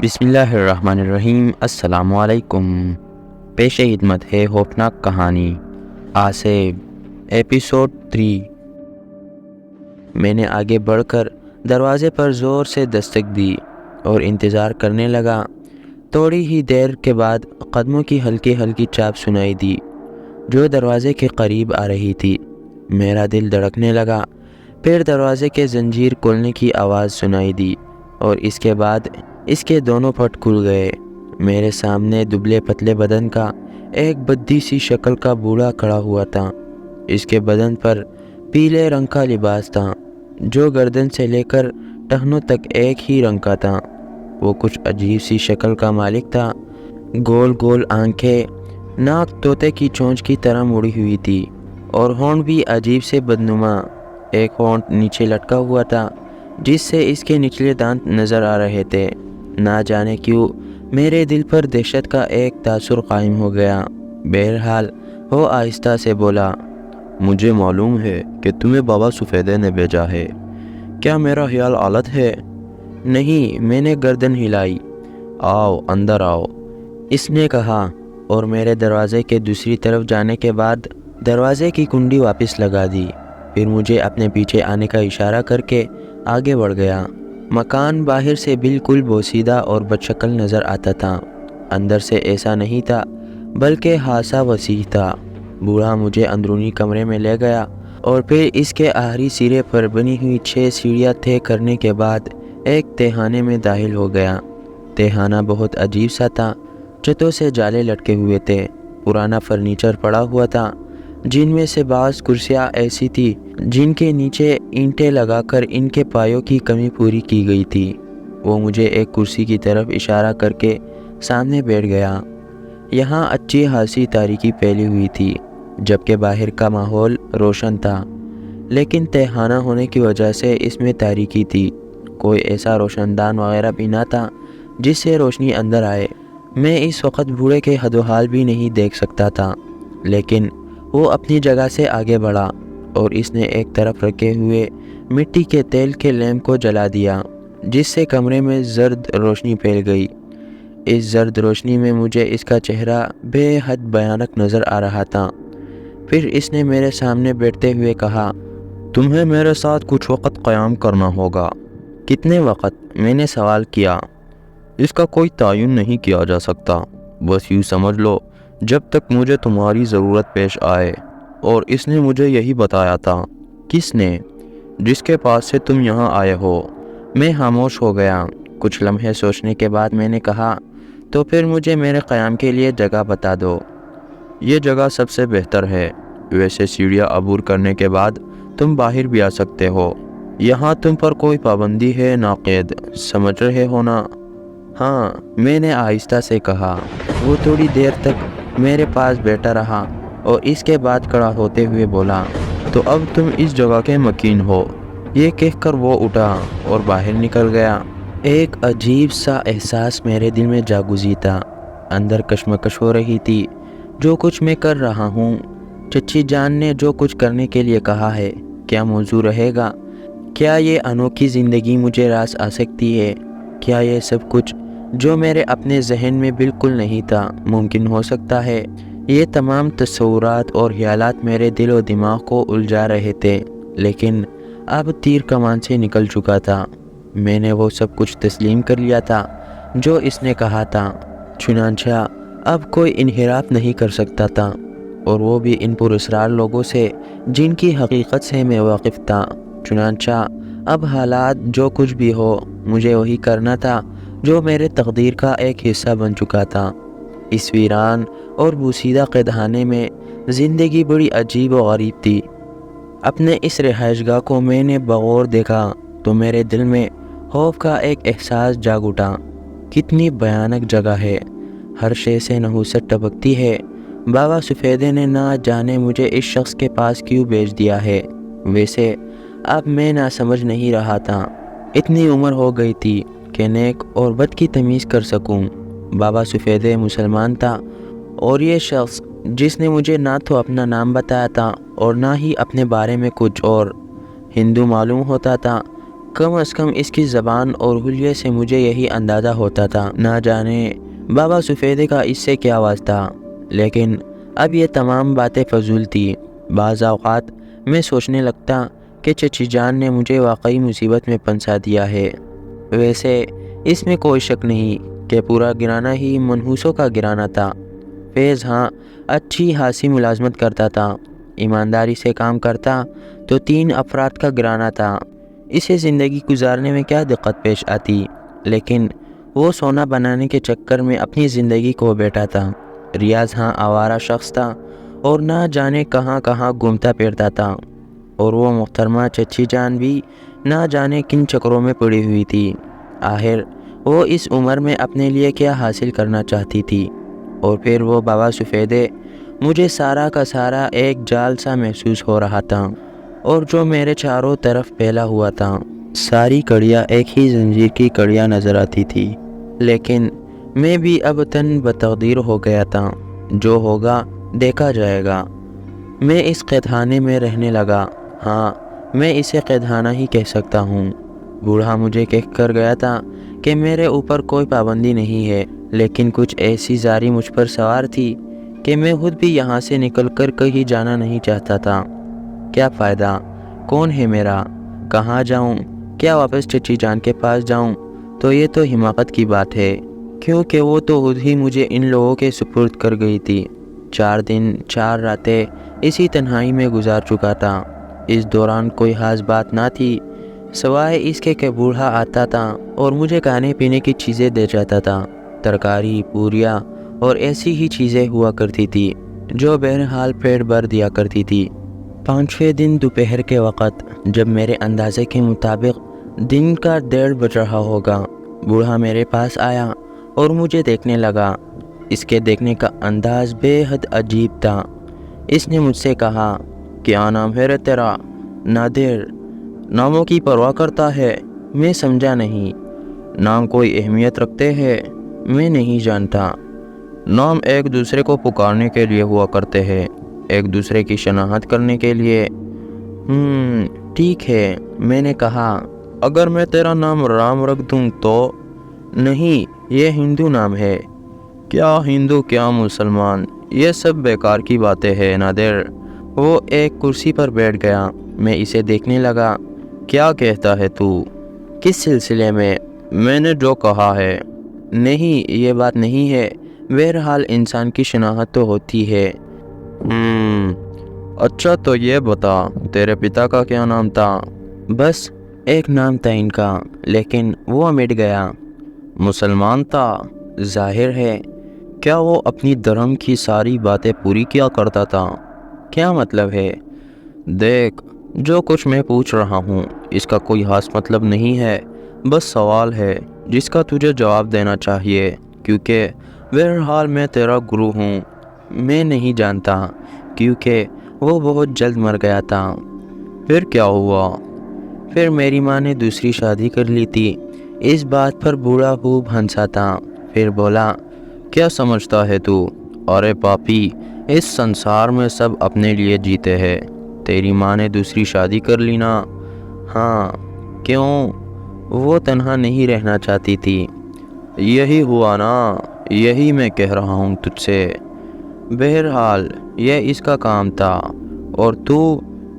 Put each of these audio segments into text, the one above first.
بسم اللہ الرحمن الرحیم۔ السلام علیکم۔ پیش خدمت ہے خوفناک کہانی آصف ایپیسوڈ 3۔ میں نے آگے بڑھ کر دروازے پر زور سے دستک دی اور انتظار کرنے لگا۔ تھوڑی ہی دیر کے بعد قدموں کی ہلکی ہلکی چاپ سنائی دی جو دروازے کے قریب آ رہی تھی۔ میرا دل دھڑکنے لگا۔ پھر دروازے کے زنجیر کھولنے کی آواز سنائی دی اور اس کے بعد اس کے دونوں پٹ کھل گئے۔ میرے سامنے دبلے پتلے بدن کا ایک بدی سی شکل کا بوڑھا کھڑا ہوا تھا۔ اس کے بدن پر پیلے رنگ کا لباس تھا جو گردن سے لے کر ٹخنوں تک ایک ہی رنگ کا تھا۔ وہ کچھ عجیب سی شکل کا مالک تھا۔ گول گول آنکھیں، ناک طوطے کی چونچ کی طرح مڑی ہوئی تھی اور ہونٹ بھی عجیب سے بدنما۔ ایک ہونٹ نیچے لٹکا ہوا تھا جس سے اس کے نچلے دانت نظر آ رہے تھے۔ نہ جانے کیوں میرے دل پر دہشت کا ایک تاثر قائم ہو گیا۔ بہرحال وہ آہستہ سے بولا، مجھے معلوم ہے کہ تمہیں بابا سفیدے نے بھیجا ہے۔ کیا میرا خیال غلط ہے؟ نہیں، میں نے گردن ہلائی۔ آؤ اندر آؤ، اس نے کہا اور میرے دروازے کے دوسری طرف جانے کے بعد دروازے کی کنڈی واپس لگا دی۔ پھر مجھے اپنے پیچھے آنے کا اشارہ کر کے آگے بڑھ گیا۔ مکان باہر سے بالکل بوسیدہ اور بد شکل نظر آتا تھا، اندر سے ایسا نہیں تھا بلکہ خاصا وسیع تھا۔ بوڑھا مجھے اندرونی کمرے میں لے گیا اور پھر اس کے آخری سرے پر بنی ہوئی 6 سیڑھیاں طے کرنے کے بعد ایک تہخانے میں داخل ہو گیا۔ تہخانہ بہت عجیب سا تھا۔ چھتوں سے جالے لٹکے ہوئے تھے، پرانا فرنیچر پڑا ہوا تھا جن میں سے بعض کرسیاں ایسی تھی جن کے نیچے اینٹیں لگا کر ان کے پایوں کی کمی پوری کی گئی تھی۔ وہ مجھے ایک کرسی کی طرف اشارہ کر کے سامنے بیٹھ گیا۔ یہاں اچھی خاصی تاریکی پھیلی ہوئی تھی جبکہ باہر کا ماحول روشن تھا، لیکن تہخانہ ہونے کی وجہ سے اس میں تاریکی تھی۔ کوئی ایسا روشن دان وغیرہ بھی نہ تھا جس سے روشنی اندر آئے۔ میں اس وقت بوڑھے کے حد و حال بھی نہیں دیکھ سکتا تھا، لیکن وہ اپنی جگہ سے آگے بڑھا اور اس نے ایک طرف رکھے ہوئے مٹی کے تیل کے لیمپ کو جلا دیا جس سے کمرے میں زرد روشنی پھیل گئی۔ اس زرد روشنی میں مجھے اس کا چہرہ بے حد بھیانک نظر آ رہا تھا۔ پھر اس نے میرے سامنے بیٹھتے ہوئے کہا، تمہیں میرے ساتھ کچھ وقت قیام کرنا ہوگا۔ کتنے وقت؟ میں نے سوال کیا۔ اس کا کوئی تعین نہیں کیا جا سکتا، بس یوں سمجھ لو جب تک مجھے تمہاری ضرورت پیش آئے۔ اور اس نے مجھے یہی بتایا تھا۔ کس نے؟ جس کے پاس سے تم یہاں آئے ہو۔ میں خاموش ہو گیا۔ کچھ لمحے سوچنے کے بعد میں نے کہا، تو پھر مجھے میرے قیام کے لیے جگہ بتا دو۔ یہ جگہ سب سے بہتر ہے، ویسے سیڑھیاں عبور کرنے کے بعد تم باہر بھی آ سکتے ہو۔ یہاں تم پر کوئی پابندی ہے نہ قید، سمجھ رہے ہو نا؟ ہاں، میں نے آہستہ سے کہا۔ وہ تھوڑی دیر تک میرے پاس بیٹھا رہا اور اس کے بعد کھڑا ہوتے ہوئے بولا، تو اب تم اس جگہ کے مکین ہو۔ یہ کہہ کر وہ اٹھا اور باہر نکل گیا۔ ایک عجیب سا احساس میرے دل میں جاگزی تھا۔ اندر کشمکش ہو رہی تھی۔ جو کچھ میں کر رہا ہوں، چچی جان نے جو کچھ کرنے کے لیے کہا ہے، کیا موزوں رہے گا؟ کیا یہ انوکھی زندگی مجھے راس آ سکتی ہے؟ کیا یہ سب کچھ جو میرے اپنے ذہن میں بالکل نہیں تھا ممکن ہو سکتا ہے؟ یہ تمام تصورات اور خیالات میرے دل و دماغ کو الجھا رہے تھے، لیکن اب تیر کمان سے نکل چکا تھا۔ میں نے وہ سب کچھ تسلیم کر لیا تھا جو اس نے کہا تھا، چنانچہ اب کوئی انحراف نہیں کر سکتا تھا، اور وہ بھی ان پراسرار لوگوں سے جن کی حقیقت سے میں واقف تھا۔ چنانچہ اب حالات جو کچھ بھی ہو، مجھے وہی کرنا تھا جو میرے تقدیر کا ایک حصہ بن چکا تھا۔ اس ویران اور بوسیدہ قیدخانے میں زندگی بڑی عجیب و غریب تھی۔ اپنے اس رہائش گاہ کو میں نے بغور دیکھا تو میرے دل میں خوف کا ایک احساس جاگ اٹھا۔ کتنی بھیانک جگہ ہے، ہر شے سے نحوست ٹپکتی ہے۔ بابا سفیدے نے نہ جانے مجھے اس شخص کے پاس کیوں بھیج دیا ہے۔ ویسے اب میں نہ سمجھ نہیں رہا تھا۔ اتنی عمر ہو گئی تھی کہ نیک اور بد کی تمیز کر سکوں۔ بابا سفیدے مسلمان تھا اور یہ شخص جس نے مجھے نہ تو اپنا نام بتایا تھا اور نہ ہی اپنے بارے میں کچھ اور، ہندو معلوم ہوتا تھا۔ کم از کم اس کی زبان اور حلیے سے مجھے یہی اندازہ ہوتا تھا، نہ جانے بابا سفیدے کا اس سے کیا واسطہ۔ لیکن اب یہ تمام باتیں فضول تھی۔ بعض اوقات میں سوچنے لگتا کہ چچی جان نے مجھے واقعی مصیبت میں پھنسا دیا ہے۔ ویسے اس میں کوئی شک نہیں کہ پورا گرانا ہی منحوسوں کا گرانا تھا۔ فیض ہاں اچھی خاصی ملازمت کرتا تھا، ایمانداری سے کام کرتا تو 3 افراد کا گرانا تھا، اسے زندگی گزارنے میں کیا دقت پیش آتی۔ لیکن وہ سونا بنانے کے چکر میں اپنی زندگی کو بیٹھا تھا۔ ریاض ہاں آوارہ شخص تھا اور نہ جانے کہاں کہاں گھومتا پھرتا تھا، اور وہ محترمہ چچی جان بھی نہ جانے کن چکروں میں پڑی ہوئی تھی۔ آخر وہ اس عمر میں اپنے لیے کیا حاصل کرنا چاہتی تھی؟ اور پھر وہ بابا سفیدے، مجھے سارا کا سارا ایک جال سا محسوس ہو رہا تھا، اور جو میرے چاروں طرف پھیلا ہوا تھا، ساری کڑیاں ایک ہی زنجیر کی کڑیاں نظر آتی تھی۔ لیکن میں بھی اب تن بتقدیر ہو گیا تھا، جو ہوگا دیکھا جائے گا۔ میں اس قید خانے میں رہنے لگا، ہاں میں اسے قید خانہ ہی کہہ سکتا ہوں۔ بوڑھا مجھے کہہ کر گیا تھا کہ میرے اوپر کوئی پابندی نہیں ہے، لیکن کچھ ایسی زاری مجھ پر سوار تھی کہ میں خود بھی یہاں سے نکل کر کہیں جانا نہیں چاہتا تھا۔ کیا فائدہ؟ کون ہے میرا؟ کہاں جاؤں؟ کیا واپس چچی جان کے پاس جاؤں؟ تو یہ تو حماقت کی بات ہے، کیونکہ وہ تو خود ہی مجھے ان لوگوں کے سپرد کر گئی تھی۔ 4 دن 4 راتیں اسی تنہائی میں گزار چکا تھا۔ اس دوران کوئی خاص بات نہ تھی سوائے اس کے کہ بوڑھا آتا تھا اور مجھے کھانے پینے کی چیزیں دے جاتا تھا، ترکاری، پوریاں اور ایسی ہی چیزیں ہوا کرتی تھی جو بہرحال پیٹ بھر دیا کرتی تھی۔ 5ویں دن دوپہر کے وقت، جب میرے اندازے کے مطابق دن کا 1:30 بج رہا ہوگا، بوڑھا میرے پاس آیا اور مجھے دیکھنے لگا۔ اس کے دیکھنے کا انداز بے حد عجیب تھا۔ اس نے مجھ سے کہا، کیا نام ہے رے تیرا؟ نادر۔ ناموں کی پرواہ کرتا ہے؟ میں سمجھا نہیں۔ نام کوئی اہمیت رکھتے ہیں؟ میں نہیں جانتا۔ نام ایک دوسرے کو پکارنے کے لیے ہوا کرتے ہیں، ایک دوسرے کی شناخت کرنے کے لیے۔ ٹھیک ہے، میں نے کہا۔ اگر میں تیرا نام رام رکھ دوں تو؟ نہیں، یہ ہندو نام ہے۔ کیا ہندو کیا مسلمان، یہ سب بیکار کی باتیں ہیں نادر۔ وہ ایک کرسی پر بیٹھ گیا۔ میں اسے دیکھنے لگا۔ کیا کہتا ہے تو؟ کس سلسلے میں؟ میں نے جو کہا ہے۔ نہیں، یہ بات نہیں ہے۔ بہرحال انسان کی شناخت تو ہوتی ہے۔ اچھا تو یہ بتا، تیرے پتا کا کیا نام تھا؟ بس ایک نام تھا ان کا، لیکن وہ مٹ گیا۔ مسلمان تھا؟ ظاہر ہے۔ کیا وہ اپنی دھرم کی ساری باتیں پوری کیا کرتا تھا؟ کیا مطلب ہے؟ دیکھ، جو کچھ میں پوچھ رہا ہوں اس کا کوئی خاص مطلب نہیں ہے، بس سوال ہے جس کا تجھے جواب دینا چاہیے، کیونکہ بہرحال میں تیرا گرو ہوں۔ میں نہیں جانتا، کیونکہ وہ بہت جلد مر گیا تھا۔ پھر کیا ہوا؟ پھر میری ماں نے دوسری شادی کر لی تھی۔ اس بات پر بوڑھا خوب ہنسا تھا، پھر بولا، کیا سمجھتا ہے تو؟ ارے پاپی، اس سنسار میں سب اپنے لیے جیتے ہیں۔ تیری ماں نے دوسری شادی کر لی نا؟ ہاں۔ کیوں؟ وہ تنہا نہیں رہنا چاہتی تھی۔ یہی ہوا نا، یہی میں کہہ رہا ہوں تجھ سے۔ بہرحال یہ اس کا کام تھا، اور تو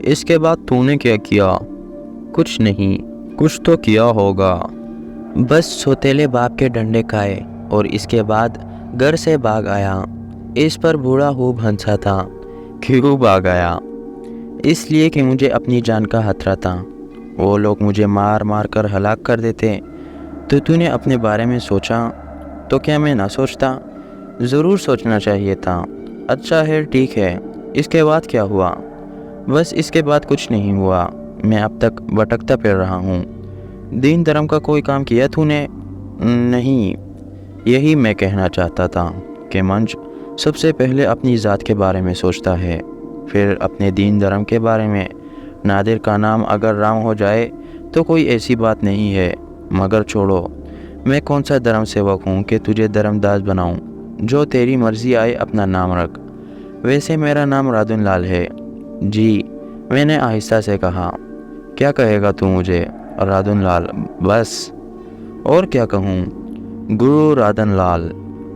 اس کے بعد تو نے کیا کیا؟ کچھ نہیں۔ کچھ تو کیا ہوگا۔ بس سوتیلے باپ کے ڈنڈے کھائے اور اس کے بعد گھر سے بھاگ آیا۔ اس پر بوڑھا خوب ہنسا تھا۔ کیوں بھاگ آیا؟ اس لیے کہ مجھے اپنی جان کا خطرہ تھا۔ وہ لوگ مجھے مار مار کر ہلاک کر دیتے۔ تو نے اپنے بارے میں سوچا؟ تو کیا میں نہ سوچتا؟ ضرور سوچنا چاہیے تھا۔ اچھا ہے، ٹھیک ہے، اس کے بعد کیا ہوا؟ بس اس کے بعد کچھ نہیں ہوا۔ میں اب تک بھٹکتا پھر رہا ہوں۔ دین دھرم کا کوئی کام کیا تو نے؟ نہیں۔ یہی میں کہنا چاہتا تھا کہ منج سب سے پہلے اپنی ذات کے بارے میں سوچتا ہے، پھر اپنے دین دھرم کے بارے میں۔ نادر کا نام اگر رام ہو جائے تو کوئی ایسی بات نہیں ہے، مگر چھوڑو، میں کون سا دھرم سیوک ہوں کہ تجھے دھرم داس بناؤں؟ جو تیری مرضی آئے اپنا نام رکھ۔ ویسے میرا نام رادن لال ہے۔ جی، میں نے آہستہ سے کہا۔ کیا کہے گا تو مجھے؟ رادن لال، بس اور کیا کہوں؟ گرو رادن لال۔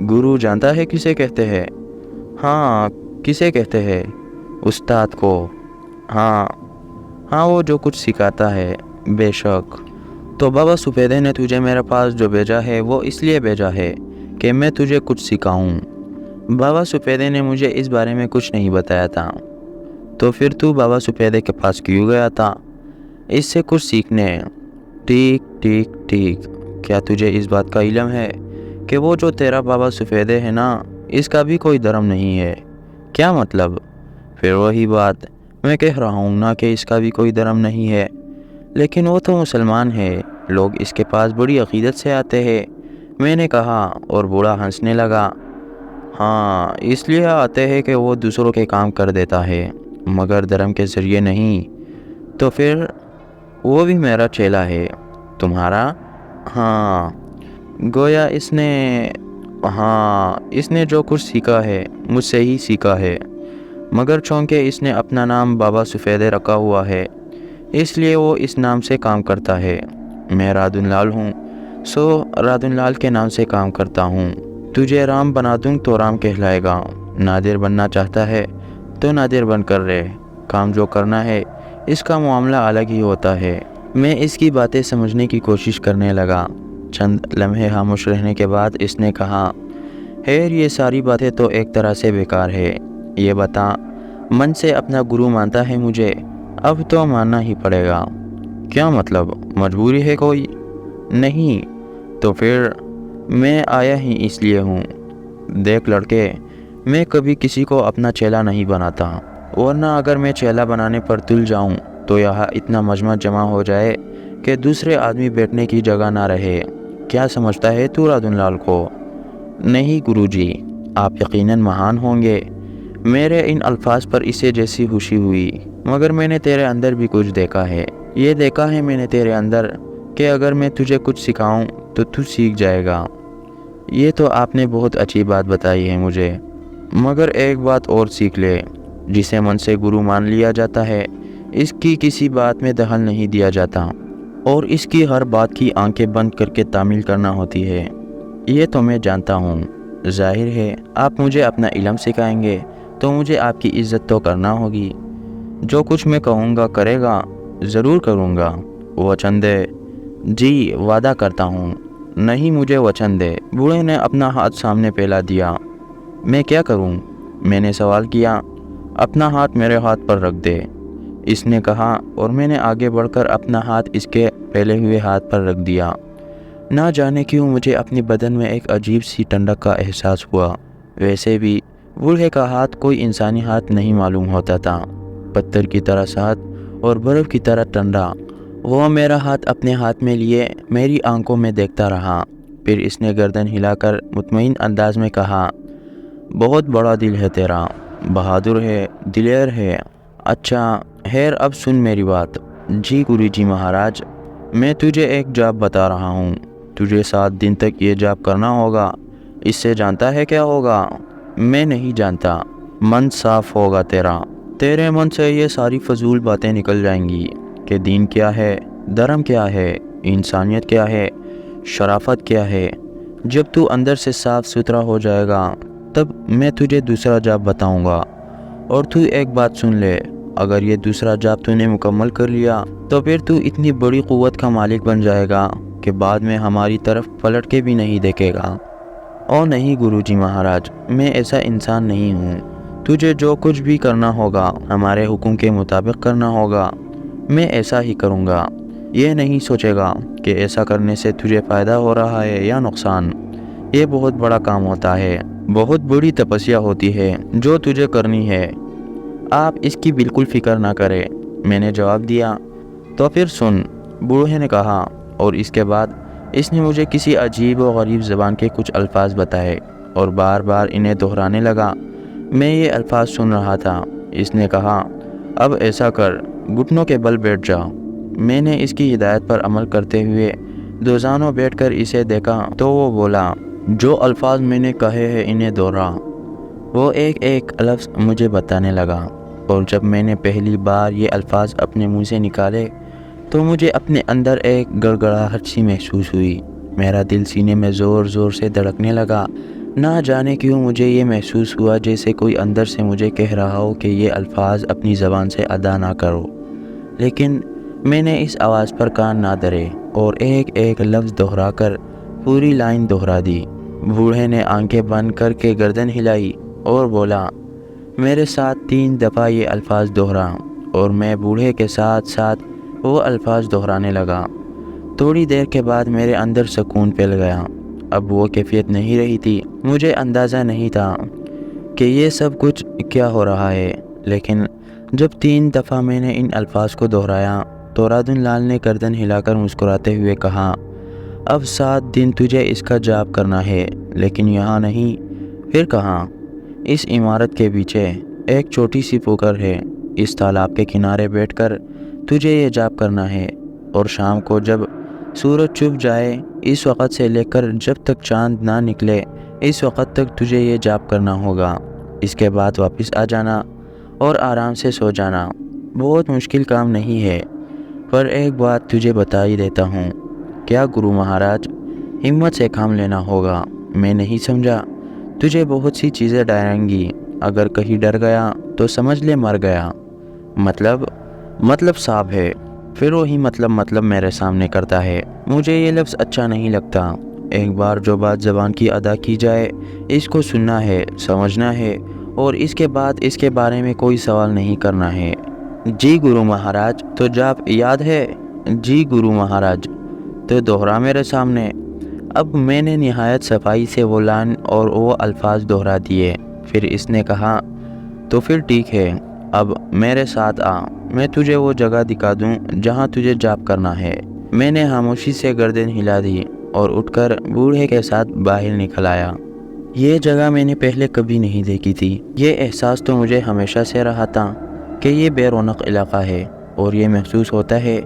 گرو جانتا ہے کسے کہتے ہیں؟ ہاں، کسے کہتے ہیں؟ استاد کو۔ ہاں وہ جو کچھ سکھاتا ہے، بے شک۔ تو بابا سفیدے نے تجھے میرے پاس جو بھیجا ہے وہ اس لیے بھیجا ہے کہ میں تجھے کچھ سکھاؤں۔ بابا سفیدے نے مجھے اس بارے میں کچھ نہیں بتایا تھا۔ تو پھر تو بابا سفیدے کے پاس کیوں گیا تھا؟ اس سے کچھ سیکھنے۔ ٹھیک۔ کیا تجھے اس بات کا علم ہے کہ وہ جو تیرا بابا سفیدے ہے نا، اس کا بھی کوئی دھرم نہیں ہے؟ کیا مطلب؟ پھر وہی بات میں کہہ رہا ہوں نا کہ اس کا بھی کوئی دھرم نہیں ہے، لیکن وہ تو مسلمان ہے، لوگ اس کے پاس بڑی عقیدت سے آتے ہیں۔ میں نے کہا اور بوڑھا ہنسنے لگا۔ ہاں، اس لیے آتے ہیں کہ وہ دوسروں کے کام کر دیتا ہے، مگر دھرم کے ذریعے نہیں۔ تو پھر وہ بھی میرا چیلا ہے، تمہارا؟ ہاں، گویا اس نے جو کچھ سیکھا ہے مجھ سے ہی سیکھا ہے، مگر چونکہ اس نے اپنا نام بابا سفیدے رکھا ہوا ہے اس لیے وہ اس نام سے کام کرتا ہے۔ میں رادن لال ہوں، سو رادن لال کے نام سے کام کرتا ہوں۔ تجھے رام بنا دوں تو رام کہلائے گا، نادر بننا چاہتا ہے تو نادر بن کر رہے، کام جو کرنا ہے اس کا معاملہ الگ ہی ہوتا ہے۔ میں اس کی باتیں سمجھنے کی کوشش کرنے لگا۔ چند لمحے خاموش رہنے کے بعد اس نے کہا، خیر یہ ساری باتیں تو ایک طرح سے بیکار ہے۔ یہ بتا، من سے اپنا گرو مانتا ہے مجھے؟ اب تو ماننا ہی پڑے گا۔ کیا مطلب، مجبوری ہے کوئی؟ نہیں تو پھر میں آیا ہی اس لیے ہوں۔ دیکھ لڑکے، میں کبھی کسی کو اپنا چیلا نہیں بناتا، ورنہ اگر میں چیلا بنانے پر تل جاؤں تو یہاں اتنا مجمع جمع ہو جائے کہ دوسرے آدمی بیٹھنے کی جگہ نہ رہے۔ کیا سمجھتا ہے تو رادن لال کو؟ نہیں گروجی، آپ یقیناً مہان ہوں گے۔ میرے ان الفاظ پر اسے جیسی خوشی ہوئی، مگر میں نے تیرے اندر بھی کچھ دیکھا ہے۔ یہ دیکھا ہے میں نے تیرے اندر کہ اگر میں تجھے کچھ سکھاؤں تو تو سیکھ جائے گا۔ یہ تو آپ نے بہت اچھی بات بتائی ہے مجھے، مگر ایک بات اور سیکھ لے، جسے من سے گرو مان لیا جاتا ہے اس کی کسی بات میں دخل نہیں دیا جاتا، اور اس کی ہر بات کی آنکھیں بند کر کے تعمیل کرنا ہوتی ہے۔ یہ تو میں جانتا ہوں۔ ظاہر ہے آپ مجھے اپنا علم سکھائیں گے تو مجھے آپ کی عزت تو کرنا ہوگی۔ جو کچھ میں کہوں گا کرے گا؟ ضرور کروں گا۔ وچن دے؟ جی، وعدہ کرتا ہوں۔ نہیں، مجھے وچن دے۔ بوڑھے نے اپنا ہاتھ سامنے پھیلا دیا۔ میں کیا کروں؟ میں نے سوال کیا۔ اپنا ہاتھ میرے ہاتھ پر رکھ دے، اس نے کہا، اور میں نے آگے بڑھ کر اپنا ہاتھ اس کے پھیلے ہوئے ہاتھ پر رکھ دیا۔ نہ جانے کیوں مجھے اپنی بدن میں ایک عجیب سی ٹھنڈک کا احساس ہوا۔ ویسے بھی بوڑھے کا ہاتھ کوئی انسانی ہاتھ نہیں معلوم ہوتا تھا، پتھر کی طرح سخت اور برف کی طرح ٹھنڈا۔ وہ میرا ہاتھ اپنے ہاتھ میں لیے میری آنکھوں میں دیکھتا رہا، پھر اس نے گردن ہلا کر مطمئن انداز میں کہا، بہت بڑا دل ہے تیرا، بہادر ہے، دلیر ہے۔ اچھا، خیر اب سن میری بات۔ جی گرو جی مہاراج، میں تجھے ایک جاب بتا رہا ہوں، تجھے 7 دن تک یہ جاب کرنا ہوگا۔ اس سے جانتا ہے کیا ہوگا؟ میں نہیں جانتا۔ من صاف ہوگا تیرا، تیرے من سے یہ ساری فضول باتیں نکل جائیں گی کہ دین کیا ہے، دھرم کیا ہے، انسانیت کیا ہے، شرافت کیا ہے۔ جب تو اندر سے صاف ستھرا ہو جائے گا تب میں تجھے دوسرا جاب بتاؤں گا، اور تو ایک بات سن لے، اگر یہ دوسرا جاب تو نے مکمل کر لیا تو پھر تو اتنی بڑی قوت کا مالک بن جائے گا کہ بعد میں ہماری طرف پلٹ کے بھی نہیں دیکھے گا۔ او نہیں گرو جی مہاراج، میں ایسا انسان نہیں ہوں۔ تجھے جو کچھ بھی کرنا ہوگا ہمارے حکم کے مطابق کرنا ہوگا، میں ایسا ہی کروں گا۔ یہ نہیں سوچے گا کہ ایسا کرنے سے تجھے فائدہ ہو رہا ہے یا نقصان۔ یہ بہت بڑا کام ہوتا ہے، بہت بڑی تپسیا ہوتی ہے جو تجھے کرنی ہے، آپ اس کی بالکل فکر نہ کرے۔ میں نے جواب دیا۔ تو پھر سن، بوڑھے نے کہا، اور اس کے بعد اس نے مجھے کسی عجیب و غریب زبان کے کچھ الفاظ بتائے اور بار بار انہیں دہرانے لگا۔ میں یہ الفاظ سن رہا تھا۔ اس نے کہا، اب ایسا کر، گھٹنوں کے بل بیٹھ جا۔ میں نے اس کی ہدایت پر عمل کرتے ہوئے دوزانوں بیٹھ کر اسے دیکھا تو وہ بولا، جو الفاظ میں نے کہے ہیں انہیں دوہرا۔ وہ ایک ایک لفظ مجھے بتانے لگا، اور جب میں نے پہلی بار یہ الفاظ اپنے منہ سے نکالے تو مجھے اپنے اندر ایک گڑگڑاہٹ سی محسوس ہوئی۔ میرا دل سینے میں زور زور سے دھڑکنے لگا۔ نہ جانے کیوں مجھے یہ محسوس ہوا جیسے کوئی اندر سے مجھے کہہ رہا ہو کہ یہ الفاظ اپنی زبان سے ادا نہ کرو، لیکن میں نے اس آواز پر کان نہ دھرے اور ایک ایک لفظ دہرا کر پوری لائن دہرا دی۔ بوڑھے نے آنکھیں بند کر کے گردن ہلائی اور بولا، میرے ساتھ 3 دفعہ یہ الفاظ دہرا، اور میں بوڑھے کے ساتھ ساتھ وہ الفاظ دہرانے لگا۔ تھوڑی دیر کے بعد میرے اندر سکون پھیل گیا۔ اب وہ کیفیت نہیں رہی تھی۔ مجھے اندازہ نہیں تھا کہ یہ سب کچھ کیا ہو رہا ہے، لیکن جب 3 دفعہ میں نے ان الفاظ کو دہرایا تو رادن لال نے گردن ہلا کر مسکراتے ہوئے کہا، اب 7 دن تجھے اس کا جاپ کرنا ہے، لیکن یہاں نہیں۔ پھر کہاں؟ اس عمارت کے پیچھے ایک چھوٹی سی پوکھر ہے، اس تالاب کے کنارے بیٹھ کر تجھے یہ جاپ کرنا ہے، اور شام کو جب سورج چھپ جائے اس وقت سے لے کر جب تک چاند نہ نکلے اس وقت تک تجھے یہ جاپ کرنا ہوگا۔ اس کے بعد واپس آ جانا اور آرام سے سو جانا۔ بہت مشکل کام نہیں ہے، پر ایک بات تجھے بتا ہی دیتا ہوں۔ کیا گرو مہاراج؟ ہمت سے کام لینا ہوگا۔ میں نہیں سمجھا۔ تجھے بہت سی چیزیں ڈرائیں گی، اگر کہیں ڈر گیا تو سمجھ لے مر گیا۔ مطلب صاحب ہے۔ پھر وہی مطلب میرے سامنے کرتا ہے۔ مجھے یہ لفظ اچھا نہیں لگتا۔ ایک بار جو بات زبان کی ادا کی جائے اس کو سننا ہے، سمجھنا ہے، اور اس کے بعد اس کے بارے میں کوئی سوال نہیں کرنا ہے۔ جی گرو مہاراج۔ تو جاپ یاد ہے؟ جی گرو مہاراج۔ تو دوہرا میرے سامنے۔ اب میں نے نہایت صفائی سے وہ لائن اور وہ الفاظ دہرا دیے۔ پھر اس نے کہا، تو پھر ٹھیک ہے، اب میرے ساتھ آ، میں تجھے وہ جگہ دکھا دوں جہاں تجھے جاپ کرنا ہے۔ میں نے خاموشی سے گردن ہلا دی اور اٹھ کر بوڑھے کے ساتھ باہر نکل آیا۔ یہ جگہ میں نے پہلے کبھی نہیں دیکھی تھی۔ یہ احساس تو مجھے ہمیشہ سے رہا تھا کہ یہ بے رونق علاقہ ہے، اور یہ محسوس ہوتا ہے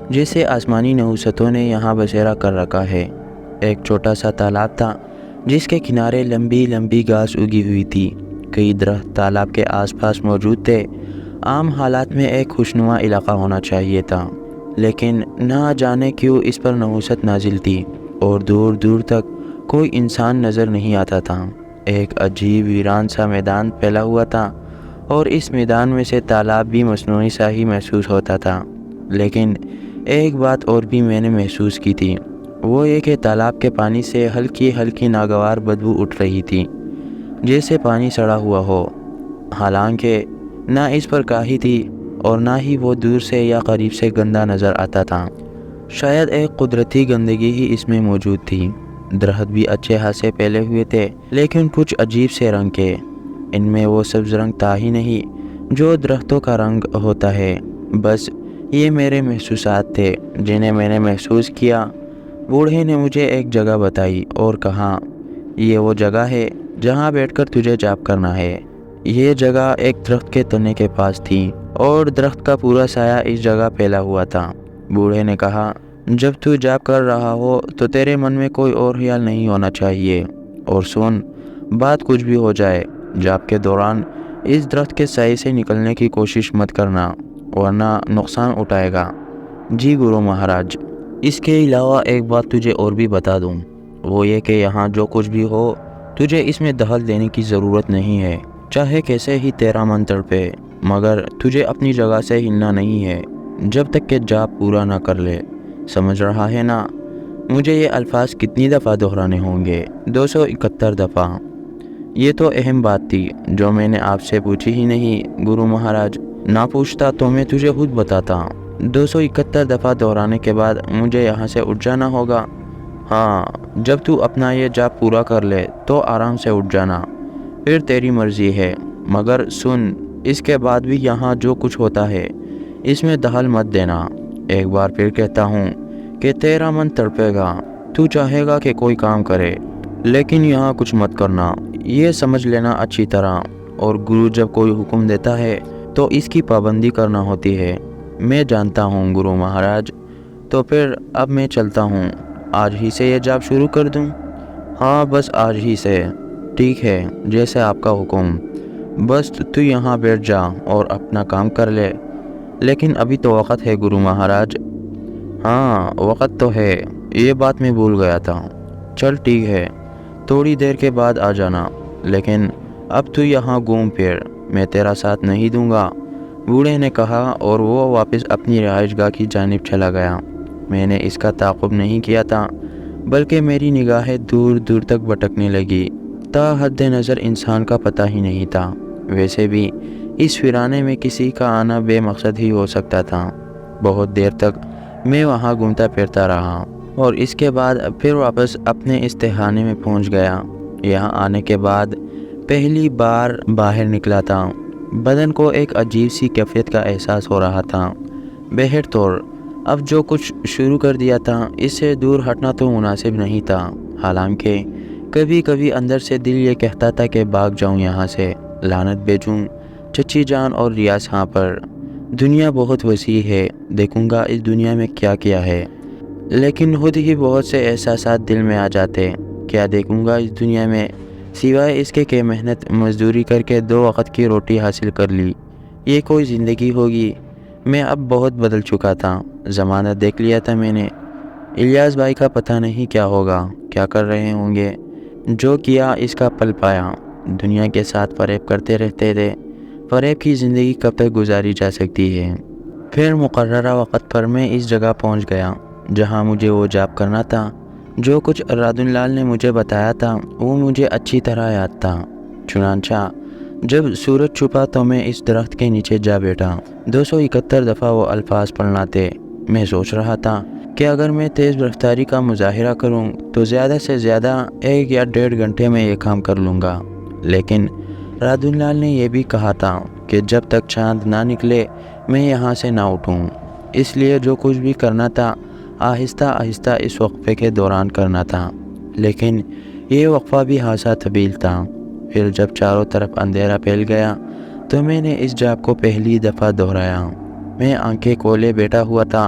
جیسے آسمانی نحوستوں نے یہاں بسیرا کر رکھا ہے۔ ایک چھوٹا سا تالاب تھا جس کے کنارے لمبی لمبی گھاس اگی ہوئی تھی۔ کئی درخت تالاب کے آس پاس موجود تھے۔ عام حالات میں ایک خوشنما علاقہ ہونا چاہیے تھا، لیکن نہ جانے کیوں اس پر نحوست نازل تھی، اور دور دور تک کوئی انسان نظر نہیں آتا تھا۔ ایک عجیب ویران سا میدان پھیلا ہوا تھا، اور اس میدان میں سے تالاب بھی مصنوعی سا ہی محسوس ہوتا تھا۔ لیکن ایک بات اور بھی میں نے محسوس کی تھی، وہ یہ کہ تالاب کے پانی سے ہلکی ہلکی ناگوار بدبو اٹھ رہی تھی، جیسے پانی سڑا ہوا ہو۔ حالانکہ نہ اس پر کاہی تھی اور نہ ہی وہ دور سے یا قریب سے گندا نظر آتا تھا۔ شاید ایک قدرتی گندگی ہی اس میں موجود تھی۔ درخت بھی اچھے خاصے پھیلے ہوئے تھے، لیکن کچھ عجیب سے رنگ کے۔ ان میں وہ سبز رنگ تھا ہی نہیں جو درختوں کا رنگ ہوتا ہے۔ بس یہ میرے محسوسات تھے جنہیں میں نے محسوس کیا۔ بوڑھے نے مجھے ایک جگہ بتائی اور کہا، یہ وہ جگہ ہے جہاں بیٹھ کر تجھے جاپ کرنا ہے۔ یہ جگہ ایک درخت کے تنے کے پاس تھی، اور درخت کا پورا سایہ اس جگہ پھیلا ہوا تھا۔ بوڑھے نے کہا، جب تو جاپ کر رہا ہو تو تیرے من میں کوئی اور خیال نہیں ہونا چاہیے، اور سن، بات کچھ بھی ہو جائے، جاپ کے دوران اس درخت کے سائے سے نکلنے کی کوشش مت کرنا، ورنہ نقصان اٹھائے گا۔ جی گرو مہاراج۔ اس کے علاوہ ایک بات تجھے اور بھی بتا دوں، وہ یہ کہ یہاں جو کچھ بھی ہو تجھے اس میں دخل دینے کی ضرورت نہیں ہے، چاہے کیسے ہی تیرا من تڑپے، مگر تجھے اپنی جگہ سے ہلنا نہیں ہے جب تک کہ جاپ پورا نہ کر لے۔ سمجھ رہا ہے نا؟ مجھے یہ الفاظ کتنی دفعہ دہرانے ہوں گے؟ 271 دفعہ۔ یہ تو اہم بات تھی جو میں نے آپ سے پوچھی ہی نہیں گرو مہاراج۔ نہ پوچھتا تو میں تجھے خود بتاتا۔ 271 دفعہ دہرانے کے بعد مجھے یہاں سے اٹھ جانا ہوگا۔ ہاں، جب تو اپنا یہ جاپ پورا کر لے تو آرام سے اٹھ جانا، پھر تیری مرضی ہے، مگر سن، اس کے بعد بھی یہاں جو کچھ ہوتا ہے اس میں دخل مت دینا۔ ایک بار پھر کہتا ہوں کہ تیرا من تڑپے گا، تو چاہے گا کہ کوئی کام کرے، لیکن یہاں کچھ مت کرنا، یہ سمجھ لینا اچھی طرح۔ اور گرو جب کوئی حکم دیتا ہے تو اس کی پابندی کرنا ہوتی ہے۔ میں جانتا ہوں گرو مہاراج۔ تو پھر اب میں چلتا ہوں، آج ہی سے یہ جاپ شروع کر دوں؟ ہاں، بس آج ہی سے۔ ٹھیک ہے، جیسے آپ کا حکم۔ بس تو یہاں بیٹھ جا اور اپنا کام کر لے۔ لیکن ابھی تو وقت ہے گرو مہاراج۔ ہاں وقت تو ہے، یہ بات میں بھول گیا تھا۔ چل ٹھیک ہے، تھوڑی دیر کے بعد آ جانا، لیکن اب تو یہاں گھوم پھر، میں تیرا ساتھ نہیں دوں گا، بوڑھے نے کہا اور وہ واپس اپنی رہائش گاہ کی جانب چلا گیا۔ میں نے اس کا تعاقب نہیں کیا تھا، بلکہ میری نگاہیں دور دور تک بھٹکنے لگی، تا حد نظر انسان کا پتہ ہی نہیں تھا۔ ویسے بھی اس ویرانے میں کسی کا آنا بے مقصد ہی ہو سکتا تھا۔ بہت دیر تک میں وہاں گھومتا پھرتا رہا اور اس کے بعد پھر واپس اپنے اس تہھانے میں پہنچ گیا۔ یہاں آنے کے بعد پہلی بار باہر نکلا تھا، بدن کو ایک عجیب سی کیفیت کا احساس ہو رہا تھا۔ بہر طور اب جو کچھ شروع کر دیا تھا اس سے دور ہٹنا تو مناسب نہیں تھا، حالانکہ کبھی کبھی اندر سے دل یہ کہتا تھا کہ بھاگ جاؤں یہاں سے، لعنت بھیجوں چچی جان اور ریاض خان پر۔ دنیا بہت وسیع ہے، دیکھوں گا اس دنیا میں کیا کیا ہے، لیکن خود ہی بہت سے احساسات دل میں آ جاتے۔ کیا دیکھوں گا اس دنیا میں سوائے اس کے کہ محنت مزدوری کر کے 2 وقت کی روٹی حاصل کر لی؟ یہ کوئی زندگی ہوگی؟ میں اب بہت بدل چکا تھا، زمانہ دیکھ لیا تھا میں نے۔ الیاس بھائی کا پتہ نہیں کیا ہوگا، کیا کر رہے ہوں گے، جو کیا اس کا پل پایا۔ دنیا کے ساتھ فریب کرتے رہتے تھے، فریب کی زندگی کب تک گزاری جا سکتی ہے؟ پھر مقررہ وقت پر میں اس جگہ پہنچ گیا جہاں مجھے وہ جاب کرنا تھا۔ جو کچھ ارادن لال نے مجھے بتایا تھا وہ مجھے اچھی طرح یاد تھا۔ چنانچہ جب سورج چھپا تو میں اس درخت کے نیچے جا بیٹھا۔ 271 دفعہ وہ الفاظ پڑھنا تھے۔ میں سوچ رہا تھا کہ اگر میں تیز رفتاری کا مظاہرہ کروں تو زیادہ سے زیادہ 1 یا 1.5 گھنٹے میں یہ کام کر لوں گا، لیکن ارادن لال نے یہ بھی کہا تھا کہ جب تک چاند نہ نکلے میں یہاں سے نہ اٹھوں، اس لیے جو کچھ بھی کرنا تھا آہستہ آہستہ اس وقفے کے دوران کرنا تھا۔ لیکن یہ وقفہ بھی خاصا طویل تھا۔ پھر جب چاروں طرف اندھیرا پھیل گیا تو میں نے اس جاب کو پہلی دفعہ دہرایا۔ میں آنکھیں کھولے بیٹھا ہوا تھا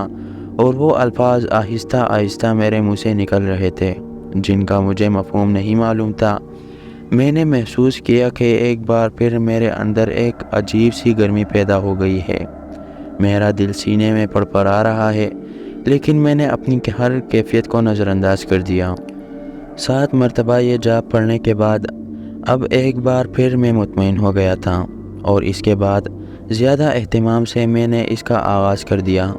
اور وہ الفاظ آہستہ آہستہ میرے منہ سے نکل رہے تھے جن کا مجھے مفہوم نہیں معلوم تھا۔ میں نے محسوس کیا کہ ایک بار پھر میرے اندر ایک عجیب سی گرمی پیدا ہو گئی ہے۔ میرا دل سینے میں پڑپڑا رہا ہے، لیکن میں نے اپنی ہر کیفیت کو نظر انداز کر دیا۔ 7 مرتبہ یہ جاب پڑھنے کے بعد اب ایک بار پھر میں مطمئن ہو گیا تھا، اور اس کے بعد زیادہ اہتمام سے میں نے اس کا آغاز کر دیا۔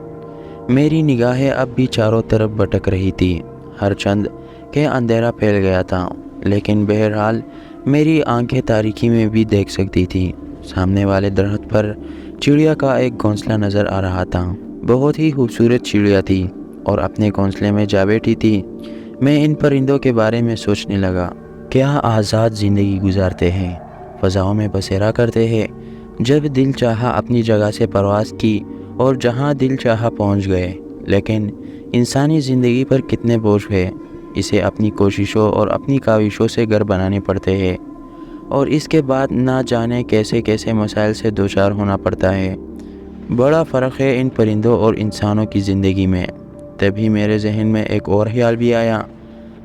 میری نگاہیں اب بھی چاروں طرف بھٹک رہی تھی، ہر چند کہ اندھیرا پھیل گیا تھا، لیکن بہرحال میری آنکھیں تاریکی میں بھی دیکھ سکتی تھی۔ سامنے والے درخت پر چڑیا کا ایک گھونسلہ نظر آ رہا تھا۔ بہت ہی خوبصورت چڑیا تھی اور اپنے گھونسلے میں جا بیٹھی تھی۔ میں ان پرندوں کے بارے میں سوچنے لگا، کیا آزاد زندگی گزارتے ہیں، فضاؤں میں بسیرا کرتے ہیں، جب دل چاہا اپنی جگہ سے پرواز کی اور جہاں دل چاہا پہنچ گئے۔ لیکن انسانی زندگی پر کتنے بوجھ ہے، اسے اپنی کوششوں اور اپنی کاوشوں سے گھر بنانے پڑتے ہیں، اور اس کے بعد نہ جانے کیسے کیسے مسائل سے دوچار ہونا پڑتا ہے۔ بڑا فرق ہے ان پرندوں اور انسانوں کی زندگی میں۔ تبھی میرے ذہن میں ایک اور خیال بھی آیا،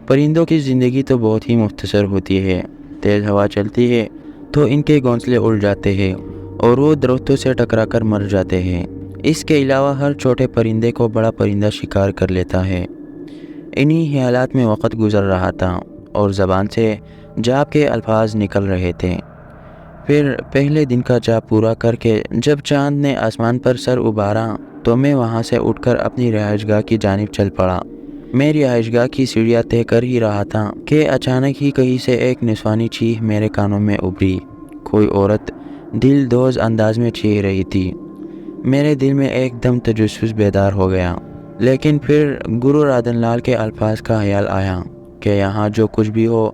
پرندوں کی زندگی تو بہت ہی مختصر ہوتی ہے، تیز ہوا چلتی ہے تو ان کے گھونسلے اڑ جاتے ہیں اور وہ درختوں سے ٹکرا کر مر جاتے ہیں۔ اس کے علاوہ ہر چھوٹے پرندے کو بڑا پرندہ شکار کر لیتا ہے۔ انہی خیالات میں وقت گزر رہا تھا اور زبان سے جاب کے الفاظ نکل رہے تھے۔ پھر پہلے دن کا جاب پورا کر کے جب چاند نے آسمان پر سر ابھارا تو میں وہاں سے اٹھ کر اپنی رہائش گاہ کی جانب چل پڑا۔ میں رہائش گاہ کی سیڑھیاں طے کر ہی رہا تھا کہ اچانک ہی کہیں سے ایک نسوانی چیخ میرے کانوں میں ابھری۔ کوئی عورت دل دوز انداز میں چیخ رہی تھی۔ میرے دل میں ایک دم تجسس بیدار ہو گیا، لیکن پھر گرو ارادن لال کے الفاظ کا خیال آیا کہ یہاں جو کچھ بھی ہو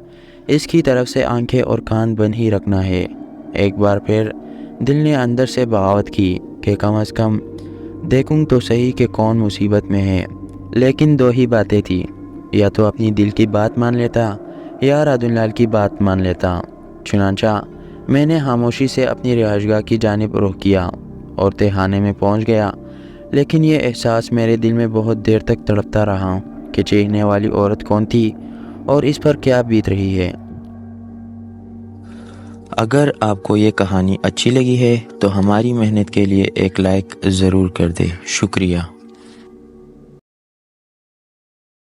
اس کی طرف سے آنکھیں اور کان بند ہی رکھنا ہے۔ ایک بار پھر دل نے اندر سے بغاوت کی کہ کم از کم دیکھوں تو صحیح کہ کون مصیبت میں ہے، لیکن 2 ہی باتیں تھیں، یا تو اپنی دل کی بات مان لیتا یا ارادن لال کی بات مان لیتا۔ چنانچہ میں نے خاموشی سے اپنی رہائش گاہ کی جانب رخ کیا اور تہھانے میں پہنچ گیا، لیکن یہ احساس میرے دل میں بہت دیر تک تڑپتا رہا کہ چیخنے والی عورت کون تھی اور اس پر کیا بیت رہی ہے۔ اگر آپ کو یہ کہانی اچھی لگی ہے تو ہماری محنت کے لیے ایک لائک ضرور کر دیں۔ شکریہ۔